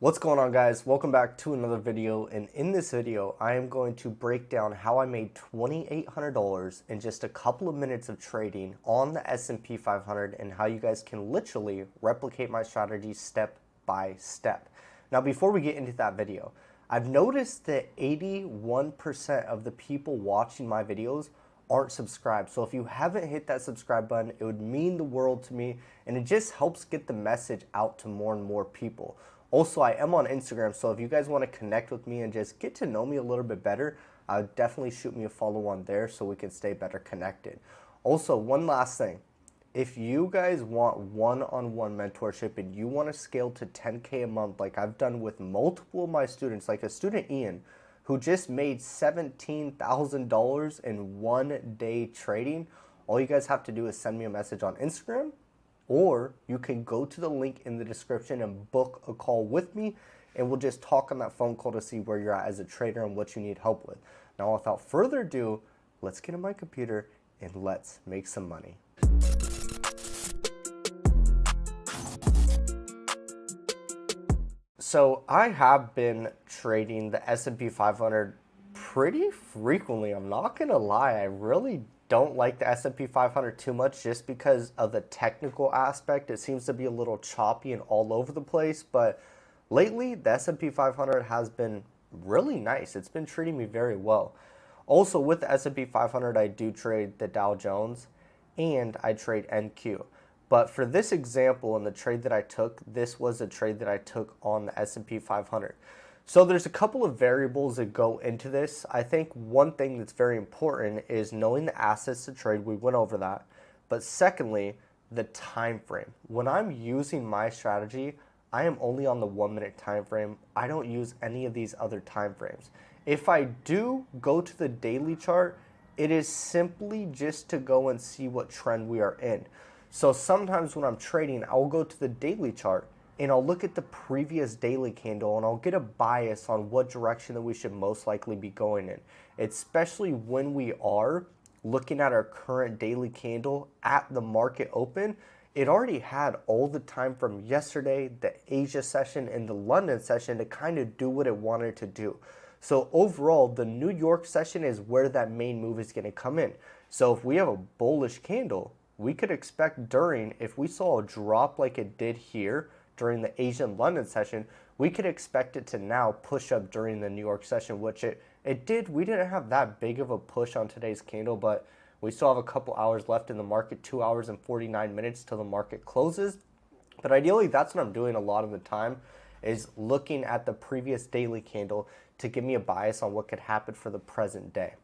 What's going on, guys? Welcome back to another video, and in this video I am going to break down how I made $2,800 in just a couple of minutes of trading on the S&P 500 and how you guys can literally replicate my strategy step by step. Now, before we get into that video, I've noticed that 81% of the people watching my videos aren't subscribed. So if you haven't hit that subscribe button, it would mean the world to me, and it just helps get the message out to more and more people. Also, I am on Instagram, so if you guys want to connect with me and just get to know me a little bit better, definitely shoot me a follow on there so we can stay better connected. Also, one last thing. If you guys want one-on-one mentorship and you want to scale to 10K a month like I've done with multiple of my students, like a student Ian, who just made $17,000 in 1 day trading, all you guys have to do is send me a message on Instagram, or you can go to the link in the description and book a call with me, and we'll just talk on that phone call to see where you're at as a trader and what you need help with. Now, without further ado, let's get on my computer and let's make some money. So I have been trading the S&P 500 pretty frequently. I'm not gonna lie, I really don't like the S&P 500 too much just because of the technical aspect. It seems to be a little choppy and all over the place, but lately the S&P 500 has been really nice. It's been treating me very well. Also, with the S&P 500, I do trade the Dow Jones and I trade NQ. But for this example and the trade that I took, this was a trade that I took on the S&P 500. So there's a couple of variables that go into this. I think one thing that's very important is knowing the assets to trade. We went over that. But secondly, the time frame. When I'm using my strategy, I am only on the 1 minute time frame. I don't use any of these other time frames. If I do go to the daily chart, it is simply just to go and see what trend we are in. So sometimes when I'm trading, I'll go to the daily chart and I'll look at the previous daily candle and I'll get a bias on what direction that we should most likely be going in, especially when we are looking at our current daily candle at the market open. It already had all the time from yesterday, the Asia session and the London session to kind of do what it wanted to do. So overall, the New York session is where that main move is going to come in. So if we have a bullish candle, we could expect if we saw a drop like it did here during the Asian London session, we could expect it to now push up during the New York session, which it did. We didn't have that big of a push on today's candle, but we still have a couple hours left in the market, 2 hours and 49 minutes till the market closes. But ideally, that's what I'm doing a lot of the time, is looking at the previous daily candle to give me a bias on what could happen for the present day.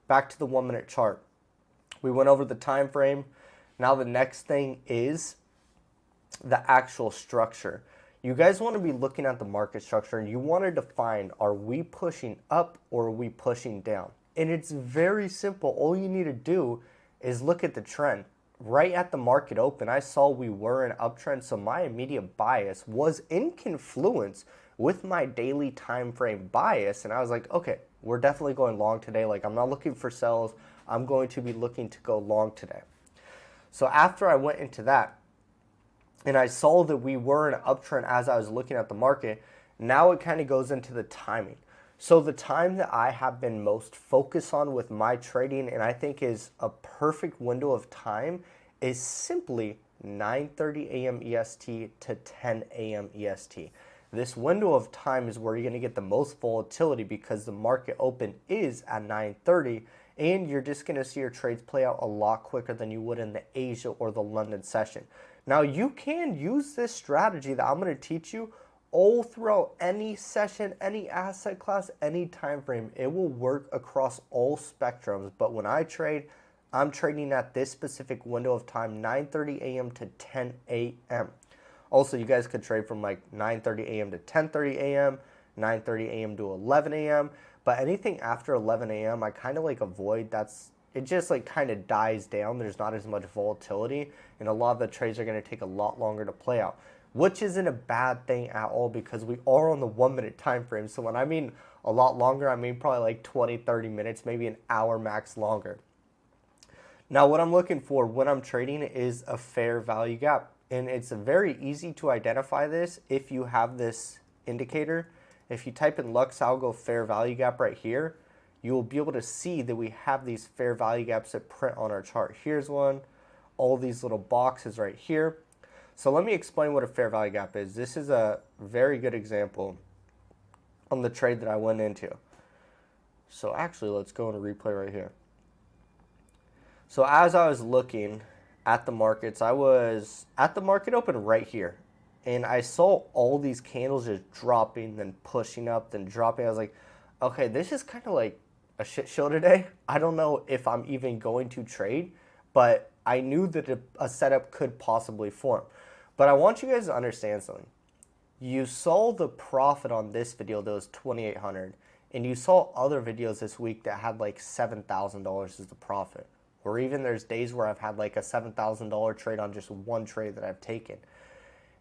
Back to the 1 minute chart. We went over the time frame. Now the next thing is the actual structure. You guys want to be looking at the market structure and you want to define, are we pushing up or are we pushing down? And it's very simple. All you need to do is look at the trend. Right at the market open, I saw we were in uptrend, so my immediate bias was in confluence with my daily time frame bias, and I was like, okay, we're definitely going long today. Like, I'm not looking for sells. I'm going to be looking to go long today. So after I went into that, and I saw that we were in an uptrend as I was looking at the market, now it kind of goes into the timing. So the time that I have been most focused on with my trading, and I think is a perfect window of time, is simply 9:30 a.m. EST to 10 a.m. EST. This window of time is where you're going to get the most volatility because the market open is at 9:30, and you're just going to see your trades play out a lot quicker than you would in the Asia or the London session. Now, you can use this strategy that I'm going to teach you all throughout any session, any asset class, any time frame. It will work across all spectrums. But when I trade, I'm trading at this specific window of time, 9:30 a.m. to 10 a.m. Also, you guys could trade from like 9:30 a.m. to 10:30 a.m., 9:30 a.m. to 11 a.m. But anything after 11 a.m., I kind of like avoid. It just like kind of dies down. There's not as much volatility, and a lot of the trades are going to take a lot longer to play out, which isn't a bad thing at all because we are on the 1 minute time frame. So when I mean a lot longer, I mean probably like 20, 30 minutes, maybe an hour max longer. Now, what I'm looking for when I'm trading is a fair value gap. And it's very easy to identify this if you have this indicator, if you type in Lux Algo fair value gap right here, you will be able to see that we have these fair value gaps that print on our chart. Here's one, all these little boxes right here. So let me explain what a fair value gap is. This is a very good example on the trade that I went into. So actually, let's go into replay right here. So as I was looking at the markets, I was at the market open right here. And I saw all these candles just dropping, then pushing up, then dropping. I was like, okay, this is kind of like a shit show today. I don't know if I'm even going to trade, but I knew that a setup could possibly form. But I want you guys to understand something. You saw the profit on this video that was $2,800, and you saw other videos this week that had like $7,000 as the profit. Or even there's days where I've had like a $7,000 trade on just one trade that I've taken.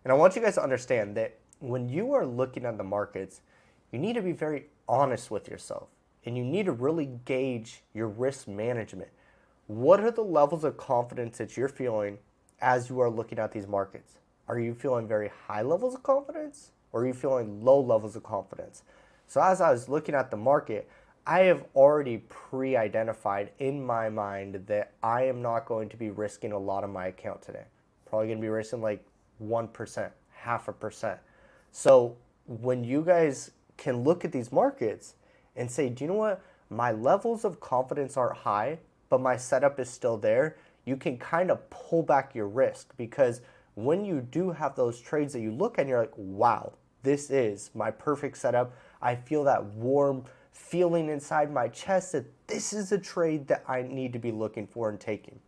And I want you guys to understand that when you are looking at the markets, you need to be very honest with yourself. And you need to really gauge your risk management. What are the levels of confidence that you're feeling as you are looking at these markets? Are you feeling very high levels of confidence? Or are you feeling low levels of confidence? So as I was looking at the market, I have already pre-identified in my mind that I am not going to be risking a lot of my account today. Probably going to be risking like 1%, 0.5%. So when you guys can look at these markets and say, do you know what? My levels of confidence aren't high, but my setup is still there. You can kind of pull back your risk, because when you do have those trades that you look at and you're like, wow, this is my perfect setup. I feel that warm feeling inside my chest that this is a trade that I need to be looking for and taking.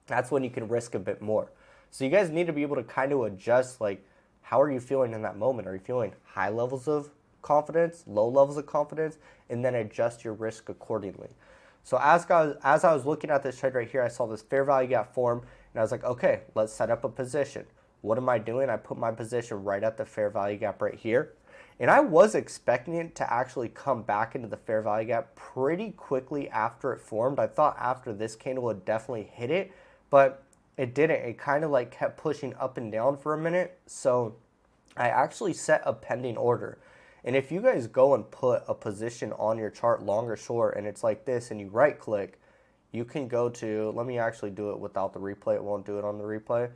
That's when you can risk a bit more. So you guys need to be able to kind of adjust, like, how are you feeling in that moment? Are you feeling high levels of confidence, low levels of confidence, and then adjust your risk accordingly. So as I was looking at this trade right here, I saw this fair value gap form, and I was like, okay, let's set up a position. What am I doing? I put my position right at the fair value gap right here. And I was expecting it to actually come back into the fair value gap pretty quickly after it formed. I thought after this candle would definitely hit it, but it didn't. It kind of like kept pushing up and down for a minute. So I actually set a pending order. And if you guys go and put a position on your chart, long or short, and it's like this, and you right click, you can go to, let me actually do it without the replay. It won't do it on the replay.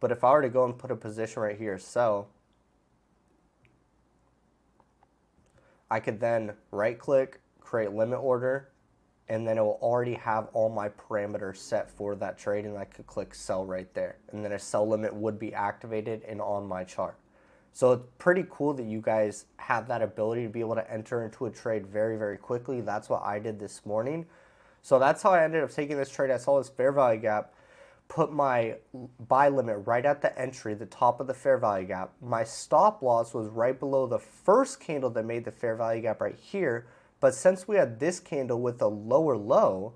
But if I were to go and put a position right here, sell, I could then right click, create limit order, and then it will already have all my parameters set for that trade, and I could click sell right there. And then a sell limit would be activated and on my chart. So it's pretty cool that you guys have that ability to be able to enter into a trade very, very quickly. That's what I did this morning. So that's how I ended up taking this trade. I saw this fair value gap, put my buy limit right at the entry, the top of the fair value gap. My stop loss was right below the first candle that made the fair value gap right here. But since we had this candle with a lower low,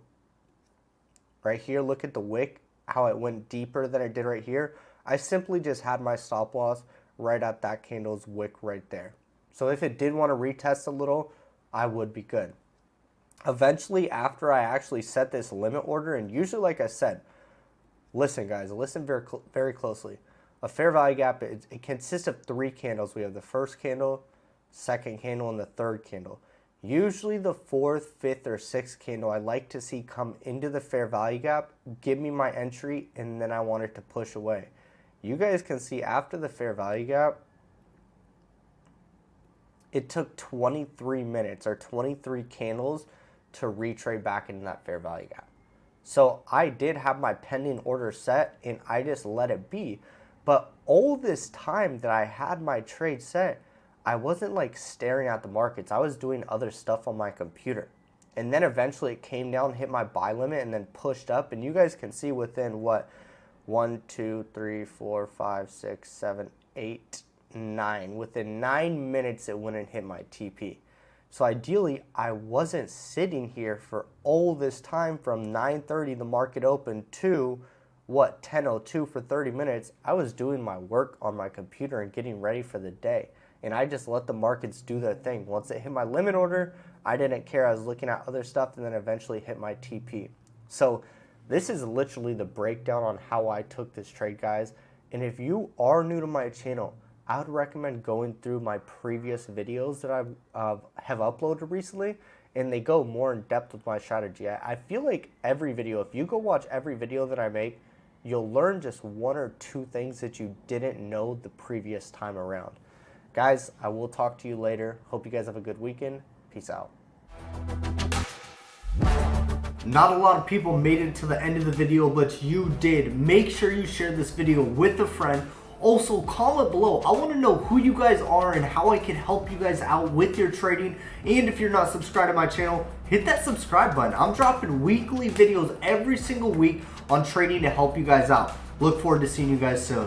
right here, look at the wick, how it went deeper than it did right here. I simply just had my stop loss right at that candle's wick right there. So if it did want to retest a little, I would be good. Eventually, after I actually set this limit order, and usually, like I said, listen guys, listen very closely. A fair value gap, it consists of 3 candles. We have the first candle, second candle, and the third candle. Usually the 4th, 5th, or 6th candle I like to see come into the fair value gap, give me my entry, and then I want it to push away. You guys can see after the fair value gap, it took 23 minutes or 23 candles to retrade back into that fair value gap. So I did have my pending order set and I just let it be. But all this time that I had my trade set, I wasn't like staring at the markets. I was doing other stuff on my computer. And then eventually it came down, hit my buy limit, and then pushed up. And you guys can see within what? 1, 2, 3, 4, 5, 6, 7, 8, 9. Within 9 minutes, it went and hit my TP. So ideally, I wasn't sitting here for all this time from 9:30 the market opened to what, 10:02 for 30 minutes. I was doing my work on my computer and getting ready for the day. And I just let the markets do their thing. Once it hit my limit order, I didn't care. I was looking at other stuff and then eventually hit my TP. So this is literally the breakdown on how I took this trade, guys. And if you are new to my channel, I would recommend going through my previous videos that I have uploaded recently, and they go more in depth with my strategy. I feel like every video, if you go watch every video that I make, you'll learn just one or two things that you didn't know the previous time around. Guys, I will talk to you later. Hope you guys have a good weekend. Peace out. Not a lot of people made it to the end of the video, but you did. Make sure you share this video with a friend. Also, comment below. I want to know who you guys are and how I can help you guys out with your trading. And if you're not subscribed to my channel, hit that subscribe button. I'm dropping weekly videos every single week on trading to help you guys out. Look forward to seeing you guys soon.